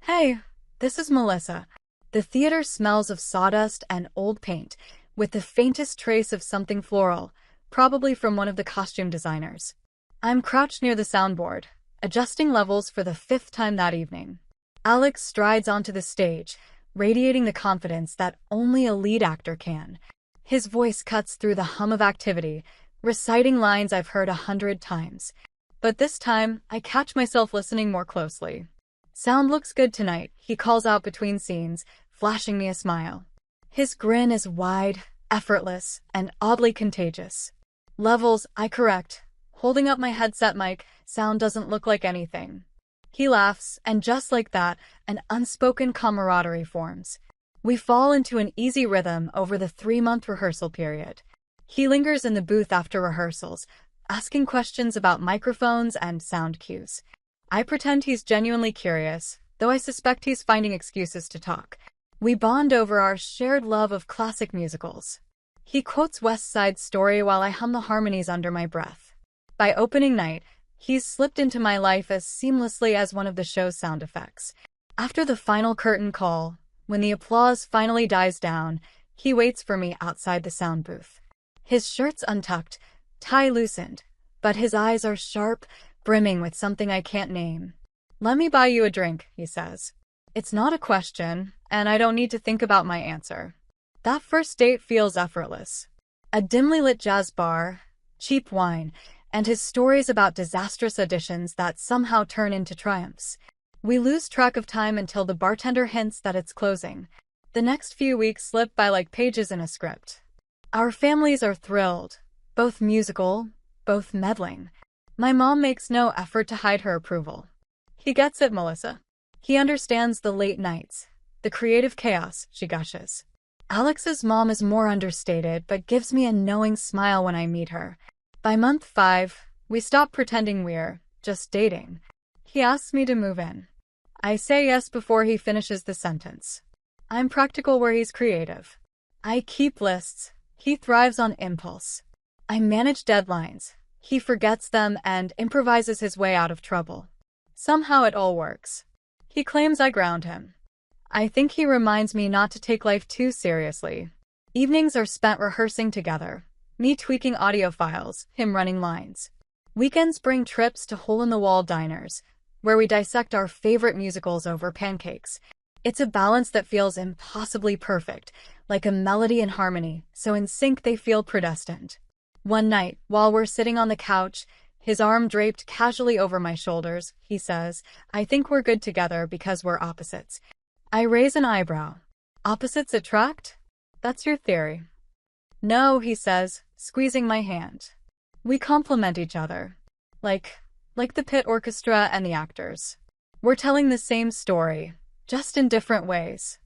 Hey, this is Melissa. The theater smells of sawdust and old paint, with the faintest trace of something floral, probably from one of the costume designers. I'm crouched near the soundboard, adjusting levels for the fifth time that evening. Alex strides onto the stage, radiating the confidence that only a lead actor can. His voice cuts through the hum of activity, reciting lines I've heard 100 times. But this time, I catch myself listening more closely. "Sound looks good tonight," he calls out between scenes, flashing me a smile. His grin is wide, effortless, and oddly contagious. "Levels," I correct. Holding up my headset mic, "Sound doesn't look like anything." He laughs, and just like that, an unspoken camaraderie forms. We fall into an easy rhythm over the 3-month rehearsal period. He lingers in the booth after rehearsals, asking questions about microphones and sound cues. I pretend he's genuinely curious, though I suspect he's finding excuses to talk. We bond over our shared love of classic musicals. He quotes West Side Story while I hum the harmonies under my breath. By opening night, he's slipped into my life as seamlessly as one of the show's sound effects. After the final curtain call, when the applause finally dies down, he waits for me outside the sound booth. His shirt's untucked, tie loosened, but his eyes are sharp, brimming with something I can't name. "Let me buy you a drink," he says. It's not a question, and I don't need to think about my answer. That first date feels effortless. A dimly lit jazz bar, cheap wine, and his stories about disastrous auditions that somehow turn into triumphs. We lose track of time until the bartender hints that it's closing. The next few weeks slip by like pages in a script. Our families are thrilled, both musical, both meddling. My mom makes no effort to hide her approval. "He gets it, Melissa. He understands the late nights, the creative chaos," she gushes. Alex's mom is more understated, but gives me a knowing smile when I meet her. By month 5, we stop pretending we're just dating. He asks me to move in. I say yes before he finishes the sentence. I'm practical where he's creative. I keep lists. He thrives on impulse. I manage deadlines. He forgets them and improvises his way out of trouble. Somehow it all works. He claims I ground him. I think he reminds me not to take life too seriously. Evenings are spent rehearsing together, me tweaking audio files, him running lines. Weekends bring trips to hole-in-the-wall diners, where we dissect our favorite musicals over pancakes. It's a balance that feels impossibly perfect, like a melody and harmony, so in sync they feel predestined. One night, while we're sitting on the couch, his arm draped casually over my shoulders, he says, "I think we're good together because we're opposites." I raise an eyebrow. "Opposites attract? That's your theory." "No," he says, squeezing my hand. "We complement each other. Like the pit orchestra and the actors. We're telling the same story, just in different ways."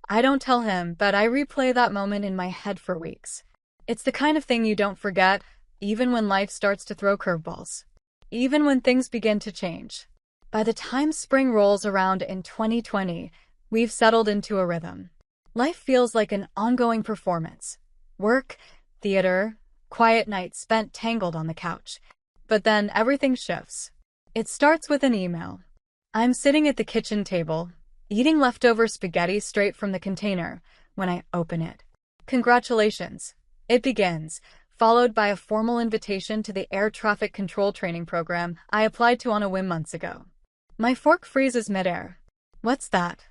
I don't tell him, but I replay that moment in my head for weeks. It's the kind of thing you don't forget, even when life starts to throw curveballs. Even when things begin to change. By the time spring rolls around in 2020, we've settled into a rhythm. Life feels like an ongoing performance. Work, theater, quiet nights spent tangled on the couch. But then everything shifts. It starts with an email. I'm sitting at the kitchen table, eating leftover spaghetti straight from the container, when I open it. "Congratulations." It begins, followed by a formal invitation to the air traffic control training program I applied to on a whim months ago. My fork freezes midair. "What's that?"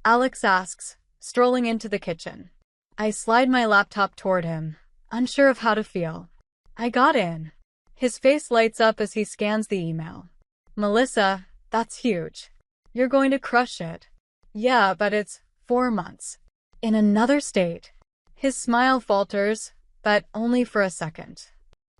Alex asks, strolling into the kitchen. I slide my laptop toward him, unsure of how to feel. "I got in." His face lights up as he scans the email. "Melissa, that's huge. You're going to crush it." "Yeah, but it's 4 months. In another state." His smile falters, but only for a second.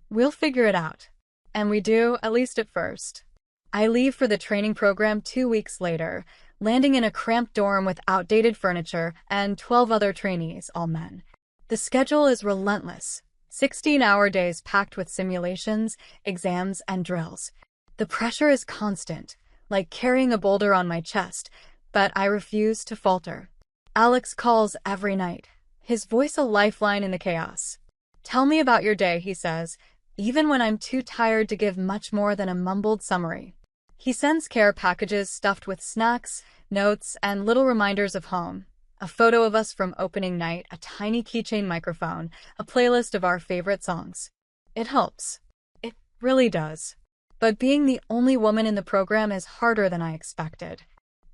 "We'll figure it out." And we do, at least at first. I leave for the training program 2 weeks later, landing in a cramped dorm with outdated furniture and 12 other trainees, all men. The schedule is relentless. 16-hour days packed with simulations, exams, and drills. The pressure is constant, like carrying a boulder on my chest, but I refuse to falter. Alex calls every night, his voice a lifeline in the chaos. "Tell me about your day," he says, even when I'm too tired to give much more than a mumbled summary. He sends care packages stuffed with snacks, notes, and little reminders of home. A photo of us from opening night, a tiny keychain microphone, a playlist of our favorite songs. It helps. It really does. But being the only woman in the program is harder than I expected.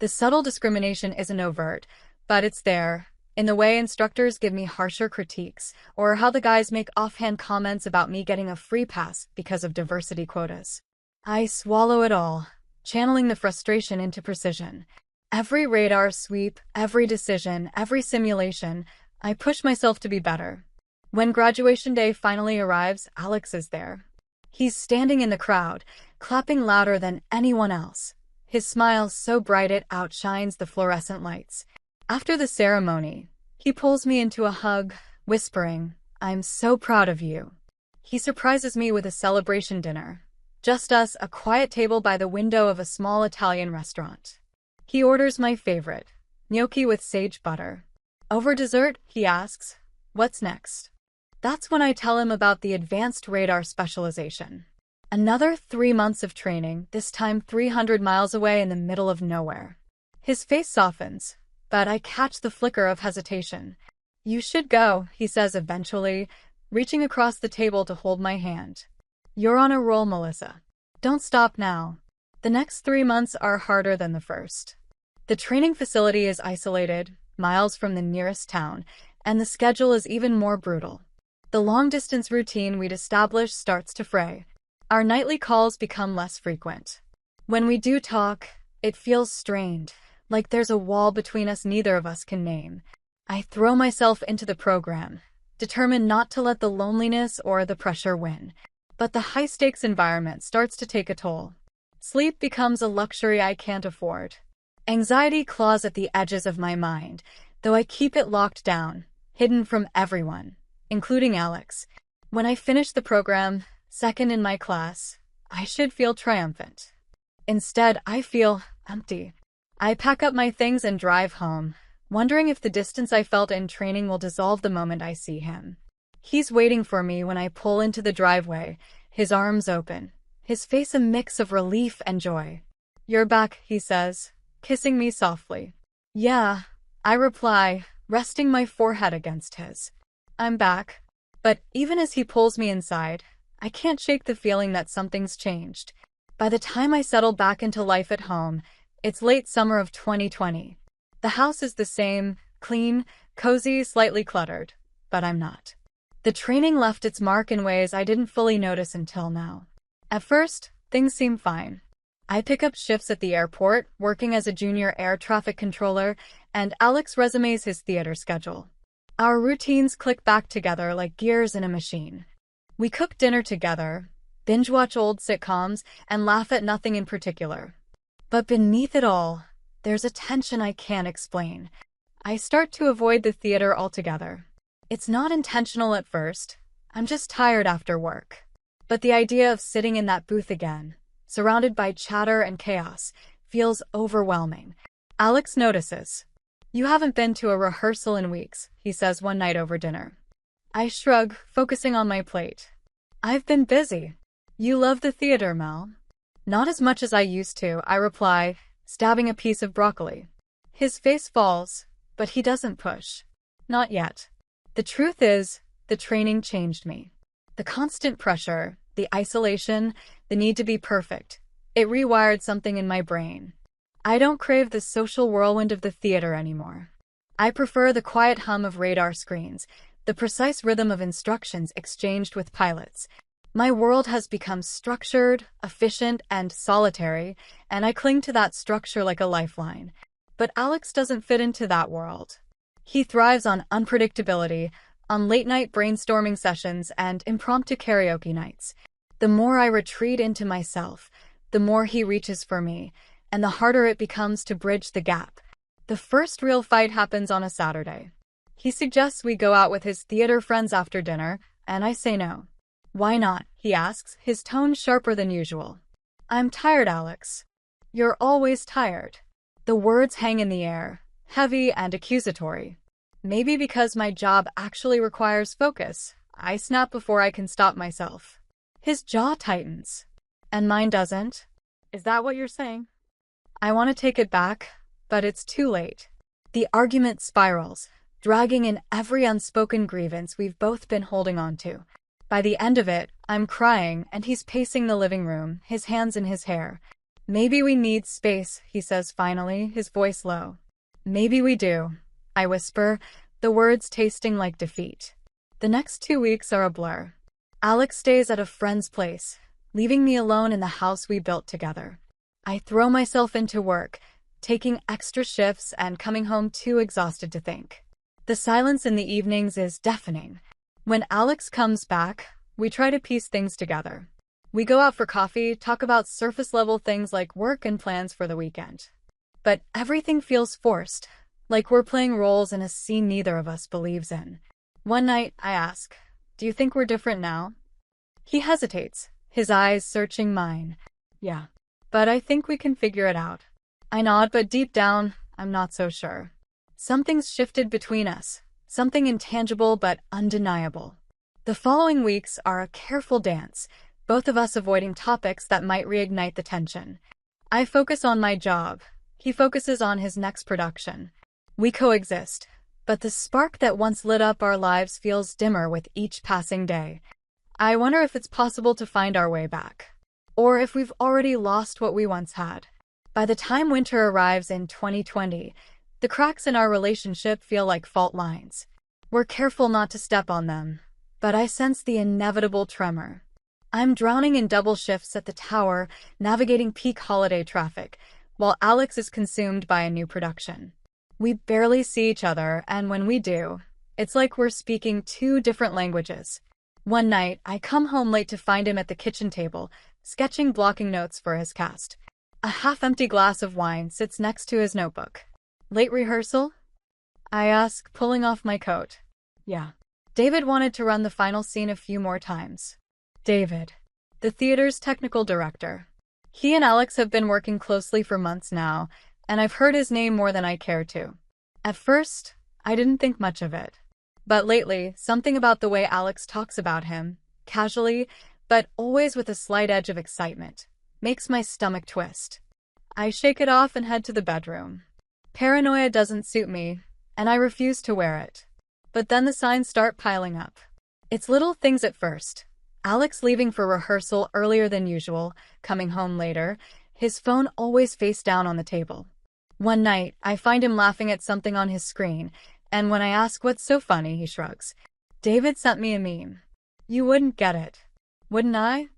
The subtle discrimination isn't overt, but it's there, in the way instructors give me harsher critiques, or how the guys make offhand comments about me getting a free pass because of diversity quotas. I swallow it all, channeling the frustration into precision. Every radar sweep, every decision, every simulation, I push myself to be better. When graduation day finally arrives, Alex is there. He's standing in the crowd, clapping louder than anyone else. His smile so bright it outshines the fluorescent lights. After the ceremony, he pulls me into a hug, whispering, "I'm so proud of you." He surprises me with a celebration dinner. Just us, a quiet table by the window of a small Italian restaurant. He orders my favorite, gnocchi with sage butter. Over dessert, he asks, "What's next?" That's when I tell him about the advanced radar specialization. Another 3 months of training, this time 300 miles away in the middle of nowhere. His face softens, but I catch the flicker of hesitation. "You should go," he says eventually, reaching across the table to hold my hand. "You're on a roll, Melissa. Don't stop now." The next 3 months are harder than the first. The training facility is isolated, miles from the nearest town, and the schedule is even more brutal. The long-distance routine we'd established starts to fray. Our nightly calls become less frequent. When we do talk, it feels strained, like there's a wall between us neither of us can name. I throw myself into the program, determined not to let the loneliness or the pressure win. But the high-stakes environment starts to take a toll. Sleep becomes a luxury I can't afford. Anxiety claws at the edges of my mind, though I keep it locked down, hidden from everyone, including Alex. When I finish the program, second in my class, I should feel triumphant. Instead, I feel empty. I pack up my things and drive home, wondering if the distance I felt in training will dissolve the moment I see him. He's waiting for me when I pull into the driveway, his arms open, his face a mix of relief and joy. "You're back," he says, kissing me softly. "Yeah," I reply, resting my forehead against his. "I'm back." But even as he pulls me inside, I can't shake the feeling that something's changed. By the time I settle back into life at home, it's late summer of 2020. The house is the same, clean, cozy, slightly cluttered, but I'm not. The training left its mark in ways I didn't fully notice until now. At first, things seem fine. I pick up shifts at the airport, working as a junior air traffic controller, and Alex resumes his theater schedule. Our routines click back together like gears in a machine. We cook dinner together, binge-watch old sitcoms, and laugh at nothing in particular. But beneath it all, there's a tension I can't explain. I start to avoid the theater altogether. It's not intentional at first. I'm just tired after work. But the idea of sitting in that booth again, surrounded by chatter and chaos, feels overwhelming. Alex notices. "You haven't been to a rehearsal in weeks," he says one night over dinner. I shrug, focusing on my plate. "I've been busy." "You love the theater, Mel." "Not as much as I used to," I reply, stabbing a piece of broccoli. His face falls, but he doesn't push. Not yet. The truth is, the training changed me. The constant pressure, the isolation, the need to be perfect, it rewired something in my brain. I don't crave the social whirlwind of the theater anymore. I prefer the quiet hum of radar screens, the precise rhythm of instructions exchanged with pilots. My world has become structured, efficient, and solitary, and I cling to that structure like a lifeline. But Alex doesn't fit into that world. He thrives on unpredictability, on late-night brainstorming sessions, and impromptu karaoke nights. The more I retreat into myself, the more he reaches for me, and the harder it becomes to bridge the gap. The first real fight happens on a Saturday. He suggests we go out with his theater friends after dinner, and I say no. "Why not?" he asks, his tone sharper than usual. "I'm tired, Alex." "You're always tired." The words hang in the air, heavy and accusatory. Maybe because my job actually requires focus, I snap before I can stop myself. His jaw tightens. "And mine doesn't?" "Is that what you're saying?" I want to take it back, but it's too late. The argument spirals, dragging in every unspoken grievance we've both been holding on to. By the end of it, I'm crying, and he's pacing the living room, his hands in his hair. "Maybe we need space," he says finally, his voice low. "Maybe we do," I whisper, the words tasting like defeat. The next 2 weeks are a blur. Alex stays at a friend's place, leaving me alone in the house we built together. I throw myself into work, taking extra shifts and coming home too exhausted to think. The silence in the evenings is deafening. When Alex comes back, we try to piece things together. We go out for coffee, talk about surface-level things like work and plans for the weekend. But everything feels forced, like we're playing roles in a scene neither of us believes in. One night, I ask, "Do you think we're different now?" He hesitates, his eyes searching mine. "Yeah, but I think we can figure it out." I nod, but deep down, I'm not so sure. Something's shifted between us, something intangible but undeniable. The following weeks are a careful dance, both of us avoiding topics that might reignite the tension. I focus on my job. He focuses on his next production. We coexist, but the spark that once lit up our lives feels dimmer with each passing day. I wonder if it's possible to find our way back, or if we've already lost what we once had. By the time winter arrives in 2020, the cracks in our relationship feel like fault lines. We're careful not to step on them, but I sense the inevitable tremor. I'm drowning in double shifts at the tower, navigating peak holiday traffic, while Alex is consumed by a new production. We barely see each other, and when we do, it's like we're speaking two different languages. One night, I come home late to find him at the kitchen table, sketching blocking notes for his cast. A half-empty glass of wine sits next to his notebook. "Late rehearsal?" I ask, pulling off my coat. "Yeah. David wanted to run the final scene a few more times." David, the theater's technical director. He and Alex have been working closely for months now, and I've heard his name more than I care to. At first, I didn't think much of it. But lately, something about the way Alex talks about him, casually, but always with a slight edge of excitement, makes my stomach twist. I shake it off and head to the bedroom. Paranoia doesn't suit me, and I refuse to wear it. But then the signs start piling up. It's little things at first. Alex leaving for rehearsal earlier than usual, coming home later, his phone always face down on the table. One night, I find him laughing at something on his screen, and when I ask what's so funny, he shrugs. "David sent me a meme." You wouldn't get it. Wouldn't I?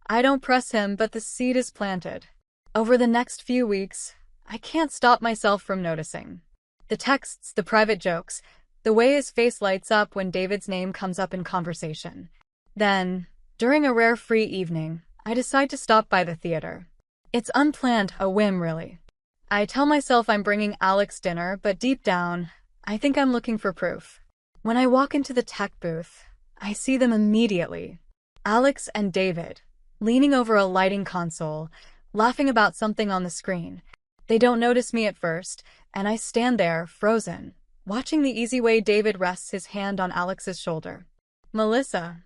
I don't press him, but the seed is planted. Over the next few weeks, I can't stop myself from noticing. The texts, the private jokes, the way his face lights up when David's name comes up in conversation. Then, during a rare free evening, I decide to stop by the theater. It's unplanned, a whim really. I tell myself I'm bringing Alex dinner, but deep down, I think I'm looking for proof. When I walk into the tech booth, I see them immediately. Alex and David, leaning over a lighting console, laughing about something on the screen. They don't notice me at first, and I stand there, frozen, watching the easy way David rests his hand on Alex's shoulder. "Melissa,"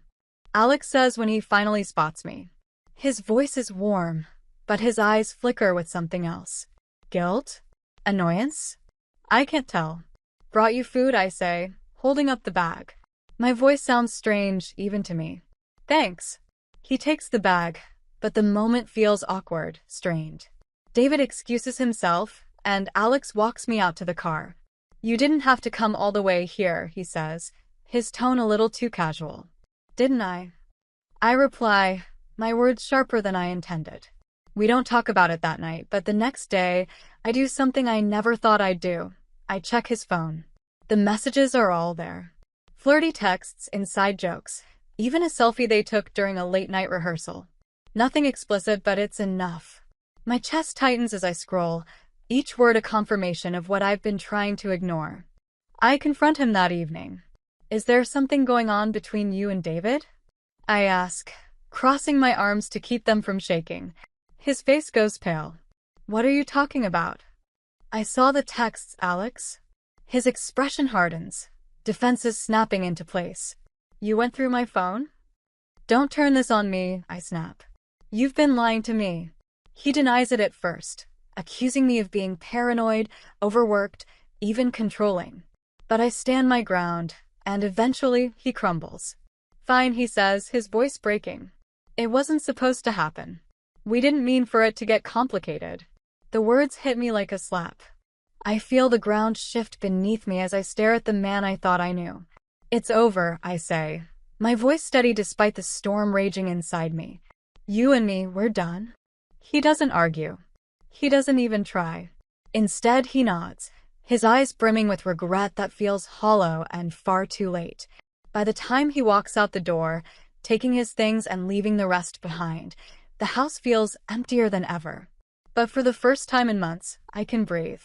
Alex says when he finally spots me. His voice is warm, but his eyes flicker with something else. Guilt? Annoyance? I can't tell. "Brought you food," I say, holding up the bag. My voice sounds strange, even to me. "Thanks." He takes the bag, but the moment feels awkward, strained. David excuses himself, and Alex walks me out to the car. "You didn't have to come all the way here," he says, his tone a little too casual. "Didn't I?" I reply, my words sharper than I intended. We don't talk about it that night, but the next day, I do something I never thought I'd do. I check his phone. The messages are all there. Flirty texts, inside jokes, even a selfie they took during a late-night rehearsal. Nothing explicit, but it's enough. My chest tightens as I scroll, each word a confirmation of what I've been trying to ignore. I confront him that evening. "Is there something going on between you and David?" I ask, crossing my arms to keep them from shaking. His face goes pale. "What are you talking about?" "I saw the texts, Alex." His expression hardens, defenses snapping into place. "You went through my phone?" "Don't turn this on me," I snap. "You've been lying to me." He denies it at first, accusing me of being paranoid, overworked, even controlling. But I stand my ground, and eventually he crumbles. Fine, he says, his voice breaking. It wasn't supposed to happen. We didn't mean for it to get complicated. The words hit me like a slap. I feel the ground shift beneath me as I stare at the man I thought I knew. It's over, I say, my voice steady despite the storm raging inside me. You and me, we're done. He doesn't argue. He doesn't even try. Instead, he nods, his eyes brimming with regret that feels hollow and far too late. By the time he walks out the door, taking his things and leaving the rest behind, the house feels emptier than ever. But for the first time in months, I can breathe.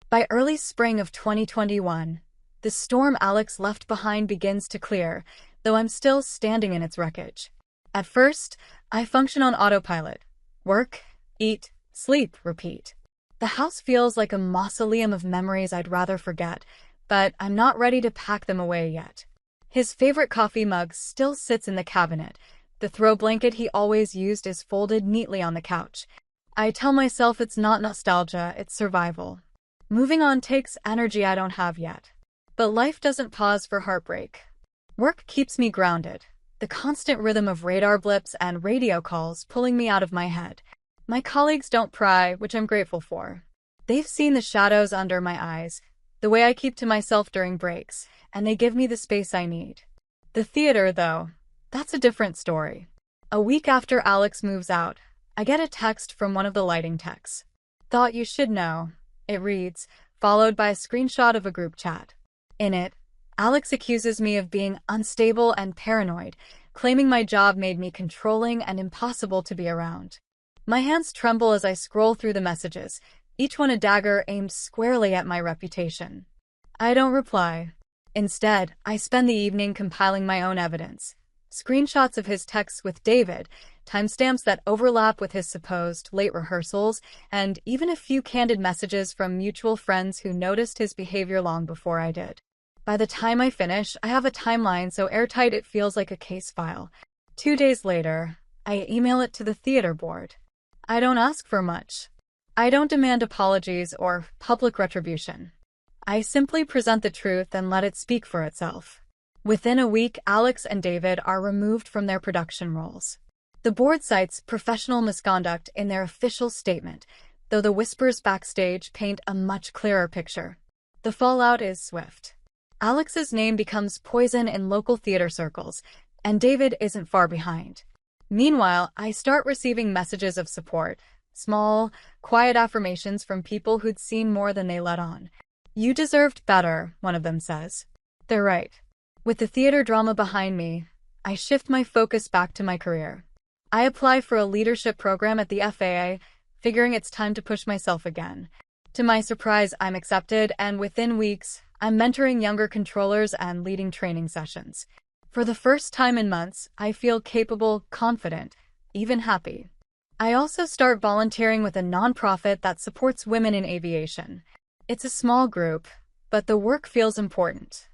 By early spring of 2021, the storm Alex left behind begins to clear, though I'm still standing in its wreckage. At first, I function on autopilot. Work, eat, sleep, repeat. The house feels like a mausoleum of memories I'd rather forget, but I'm not ready to pack them away yet. His favorite coffee mug still sits in the cabinet. The throw blanket he always used is folded neatly on the couch. I tell myself it's not nostalgia, it's survival. Moving on takes energy I don't have yet. But life doesn't pause for heartbreak. Work keeps me grounded, the constant rhythm of radar blips and radio calls pulling me out of my head. My colleagues don't pry, which I'm grateful for. They've seen the shadows under my eyes, the way I keep to myself during breaks, and they give me the space I need. The theater, though, that's a different story. A week after Alex moves out, I get a text from one of the lighting techs. Thought you should know, it reads, followed by a screenshot of a group chat. In it, Alex accuses me of being unstable and paranoid, claiming my job made me controlling and impossible to be around. My hands tremble as I scroll through the messages, each one a dagger aimed squarely at my reputation. I don't reply. Instead, I spend the evening compiling my own evidence. Screenshots of his texts with David, timestamps that overlap with his supposed late rehearsals, and even a few candid messages from mutual friends who noticed his behavior long before I did. By the time I finish, I have a timeline so airtight it feels like a case file. 2 days later, I email it to the theater board. I don't ask for much. I don't demand apologies or public retribution. I simply present the truth and let it speak for itself. Within a week, Alex and David are removed from their production roles. The board cites professional misconduct in their official statement, though the whispers backstage paint a much clearer picture. The fallout is swift. Alex's name becomes poison in local theater circles, and David isn't far behind. Meanwhile, I start receiving messages of support, small, quiet affirmations from people who'd seen more than they let on. You deserved better, one of them says. They're right. With the theater drama behind me, I shift my focus back to my career. I apply for a leadership program at the FAA, figuring it's time to push myself again. To my surprise, I'm accepted, and within weeks, I'm mentoring younger controllers and leading training sessions. For the first time in months, I feel capable, confident, even happy. I also start volunteering with a nonprofit that supports women in aviation. It's a small group, but the work feels important.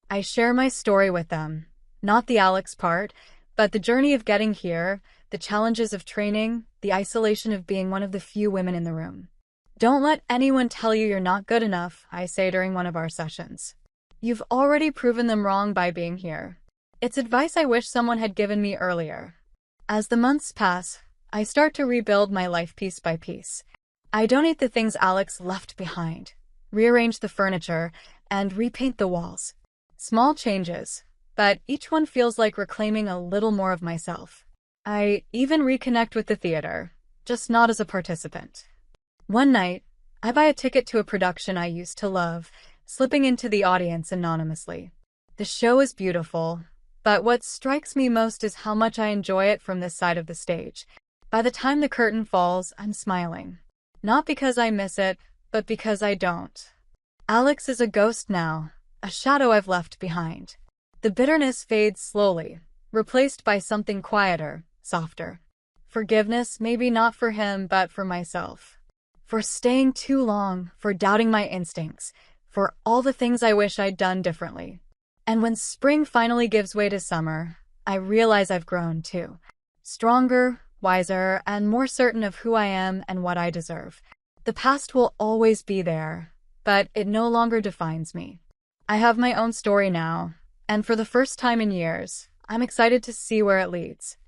I share my story with them, not the Alex part, but the journey of getting here, the challenges of training, the isolation of being one of the few women in the room. Don't let anyone tell you you're not good enough, I say during one of our sessions. You've already proven them wrong by being here. It's advice I wish someone had given me earlier. As the months pass, I start to rebuild my life piece by piece. I donate the things Alex left behind, rearrange the furniture, and repaint the walls. Small changes, but each one feels like reclaiming a little more of myself. I even reconnect with the theater, just not as a participant. One night, I buy a ticket to a production I used to love, slipping into the audience anonymously. The show is beautiful, but what strikes me most is how much I enjoy it from this side of the stage. By the time the curtain falls, I'm smiling. Not because I miss it, but because I don't. Alex is a ghost now, a shadow I've left behind. The bitterness fades slowly, replaced by something quieter, softer. Forgiveness, maybe not for him, but for myself. For staying too long, for doubting my instincts, for all the things I wish I'd done differently. And when spring finally gives way to summer, I realize I've grown too. Stronger, wiser, and more certain of who I am and what I deserve. The past will always be there, but it no longer defines me. I have my own story now, and for the first time in years, I'm excited to see where it leads.